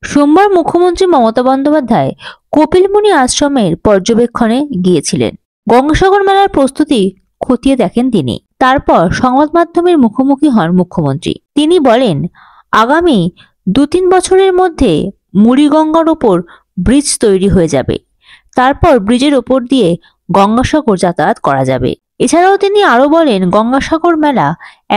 সোমবার মুখ্যমন্ত্রী মমতা বন্দ্যোপাধ্যায় কপিলমুনি আশ্রমের পর্যবেক্ষণে গিয়েছিলেন। গঙ্গাসাগর মেলার প্রস্তুতি খতিয়ে দেখেন তিনি। তারপর সংবাদ মাধ্যমের মুখোমুখি হন মুখ্যমন্ত্রী। তিনি বলেন, আগামী 2-3 বছরের মধ্যে মুড়িগঙ্গার ওপর ব্রিজ তৈরি হয়ে যাবে। তারপর ব্রিজের ওপর দিয়ে গঙ্গাসাগর যাতায়াত করা যাবে। এছাড়াও তিনি আরো বলেন, গঙ্গাসাগর মেলা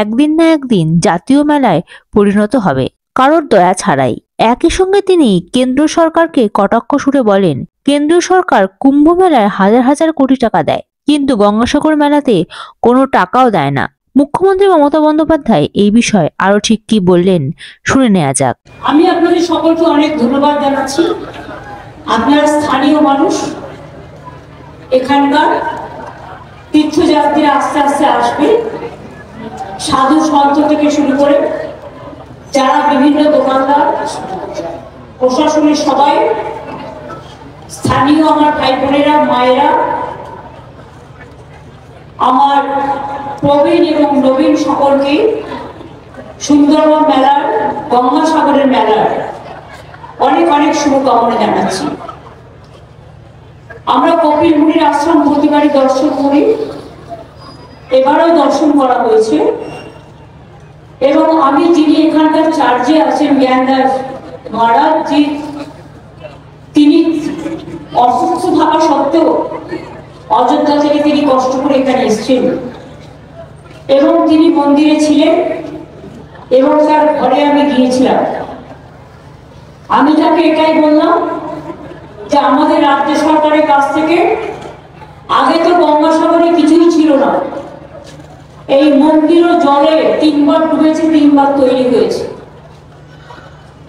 একদিন না একদিন জাতীয় মেলায় পরিণত হবে, কারোর দয়া ছাড়াই। একই সঙ্গে তিনি কেন্দ্র সরকারকে কটাক্ষ সুরে বলেন, কেন্দ্র সরকার কুম্ভ মেলায় হাজার হাজার কোটি টাকা দেয়, কিন্তু গঙ্গাসাগর মেলাতে কোনো টাকাও দেয় না। মুখ্যমন্ত্রী মমতা বন্দ্যোপাধ্যায় এই বিষয়ে আরো ঠিক কি বললেন শুনে নেওয়া যাক। আমি আপনাদের সকলকে অনেক ধন্যবাদ জানাচ্ছি। আপনারা স্থানীয় মানুষ, এখানকার তীর্থযাত্রীরা আস্তে আস্তে আসবে, সাধু সন্ত থেকে শুরু করে যারা বিভিন্ন দোকানদার, প্রশাসনের সবাই, স্থানীয় আমার ভাই বোনেরা, মায়েরা, আমার প্রবীণ এবং নবীন সকলকে সুন্দরবন মেলার, গঙ্গাসাগরের মেলার অনেক অনেক শুভকামনা জানাচ্ছি। আমরা কপিলমুনির আশ্রম প্রতিবারই দর্শন করি, এবারও দর্শন করা হয়েছে এবং আমি যিনি এখানকার চার্জে আছেন জ্ঞানদাস মহারাজ জি, তিনি অসুস্থ থাকা সত্ত্বেও অযোধ্যা থেকে তিনি কষ্ট করে এখানে এসেছেন এবং তিনি মন্দিরে ছিলেন এবং তার ঘরে আমি গিয়েছিলাম। আমি তাকে এটাই বললাম যে আমাদের রাজ্য সরকারের কাছ থেকে আগে তো গঙ্গাসাগরে কিছুই ছিল না, এই মন্দিরও জলে 3 বার ডুবেছে, 3 বার তৈরি হয়েছে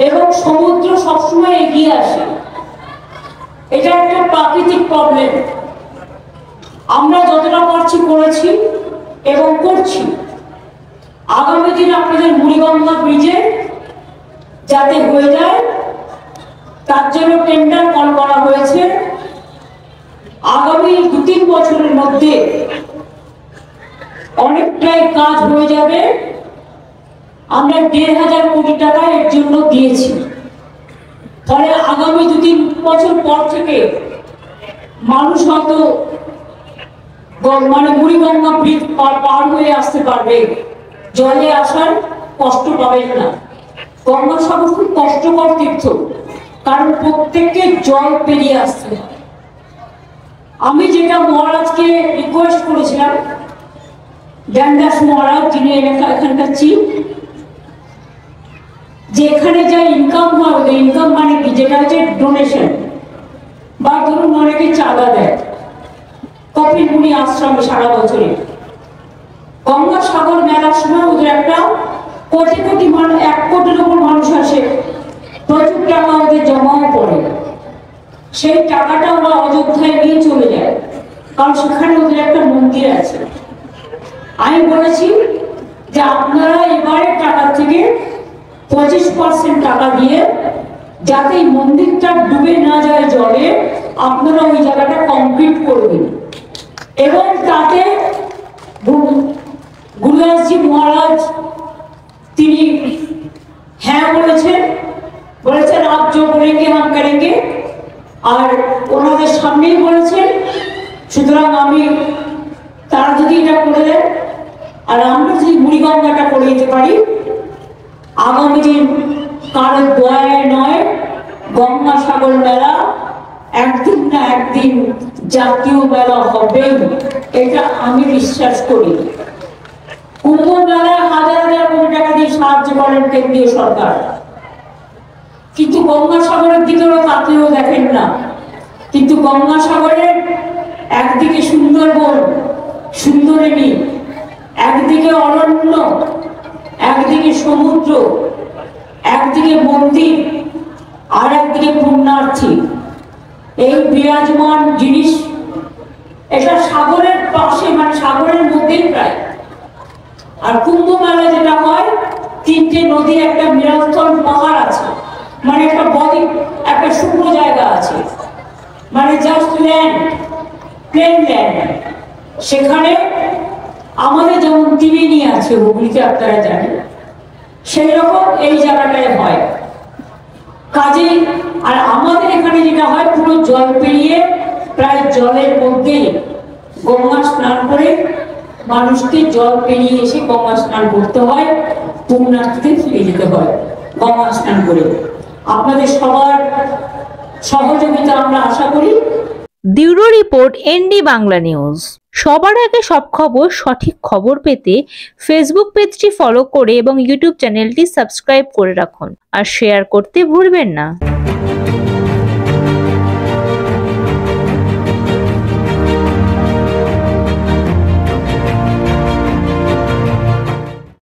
এবং সমুদ্র সবসময় এগিয়ে আসে। এটা একটা প্রাকৃতিক প্রবলেম। আমরা যতটা পারছি করেছি এবং করছি। আগামী দিন আপনাদের মুড়িগঙ্গা ব্রিজে যাতে হয়ে যায় তার জন্য টেন্ডার কল করা হয়েছে। আগামী 2-3 বছরের মধ্যে অনেকটাই কাজ হয়ে যাবে। আমরা 1,500 কোটি টাকা এর জন্য দিয়েছি। ফলে আগামী 2-3 বছর পর থেকে মানুষ হয়তো মুড়িগঙ্গা ব্রিজ পার হয়ে আসতে পারবে, জলে আসার কষ্ট পাবেন না। গঙ্গাসাগর খুব কষ্টকর তীর্থ, কারণ প্রত্যেককে জল পেরিয়ে আসতে হয়। আমি যেটা মহারাজকে রিকোয়েস্ট করেছিলাম, জ্ঞানদাস মহারাজ যিনি এখানকার চিফ, যে এখানে যা ইনকাম হয়, ওদের ইনকাম মানে কি, যেটা হচ্ছে ডোনেশন বা ধরুন অনেকে চাঁদা দেয় কপিলমুনি আশ্রমে সারা বছরে, গঙ্গাসাগর মেলার সময় ওদের একটা কোটি কোটি মানুষ, 1 কোটির উপর মানুষ আসে, প্রচুর টাকা ওদের জমাও পড়ে। সেই টাকাটা ওরা অযোধ্যায় নিয়ে চলে যায়, কারণ সেখানে ওদের একটা মন্দির আছে। আমি বলেছি যে আপনারা এবারের টাকা থেকে 25% টাকা দিয়ে, যাতে এই মন্দিরটা ডুবে না যায় জলে, আপনারা ওই জায়গাটা কমপ্লিট করবেন এবং তাতে গুরুদাসজি মহারাজ তিনি হ্যাঁ বলেছেন আপ জো বলেঙ্গে হাম করেঙ্গে, আর ওনাদের সামনেই বলেছেন। সুতরাং আমি, তারা যদি এটা করে দেন আর আমরা যদি মুড়িগঙ্গাটা করে দিতে পারি, আগামী দিন কারো দয়ায় নয়, গঙ্গাসাগর মেলা একদিন না একদিন জাতীয় মেলা হবে, এটা আমি বিশ্বাস করি। কুম্ভ মেলায় হাজার হাজার কোটি টাকা দিয়ে সাহায্য করেন কেন্দ্রীয় সরকার, কিন্তু গঙ্গাসাগরের দিকেও তাতেও দেখেন না। কিন্তু গঙ্গাসাগরের একদিকে সুন্দরবন, সুন্দরিনী, একদিকে অরণ্য, একদিকে সমুদ্র, একদিকে মন্দির, আর একদিকে পুণ্যার্থী, এই বিরাজমান জিনিস। এটা সাগরের পাশে, মানে সাগরের মধ্যেই প্রায়। আর কুম্ভ মেলা যেটা হয়, 3টে নদীর একটা মিলনস্থল, পাহাড় আছে, মানে একটা বডি, একটা শুকনো জায়গা আছে, মানে জাস্ট ল্যান্ড, প্লেন ল্যান্ড। সেখানে আমাদের যেমন ত্রিবেণী আছে হুগলিতে, আপনারা জানেন, সেই রকম এই জায়গাটায় হয়। কাজে আর আমাদের এখানে যেটা হয় পুরো জল পেরিয়ে প্রায় জলের মধ্যে গঙ্গা স্নান করে মানুষকে জল পেরিয়ে এসে গঙ্গা স্নান করতে হয়, পুণ্যার্থীতে ফিরে যেতে হয় গঙ্গা স্নান করে। আপনাদের সবার সহযোগিতা আমরা আশা করি। Bureau report ND Bangla news. সবার আগে সব খবর, সঠিক খবর পেতে ফেসবুক পেজটি ফলো করে এবং ইউটিউব চ্যানেলটি সাবস্ক্রাইব করে রাখুন আর শেয়ার করতে ভুলবেন না।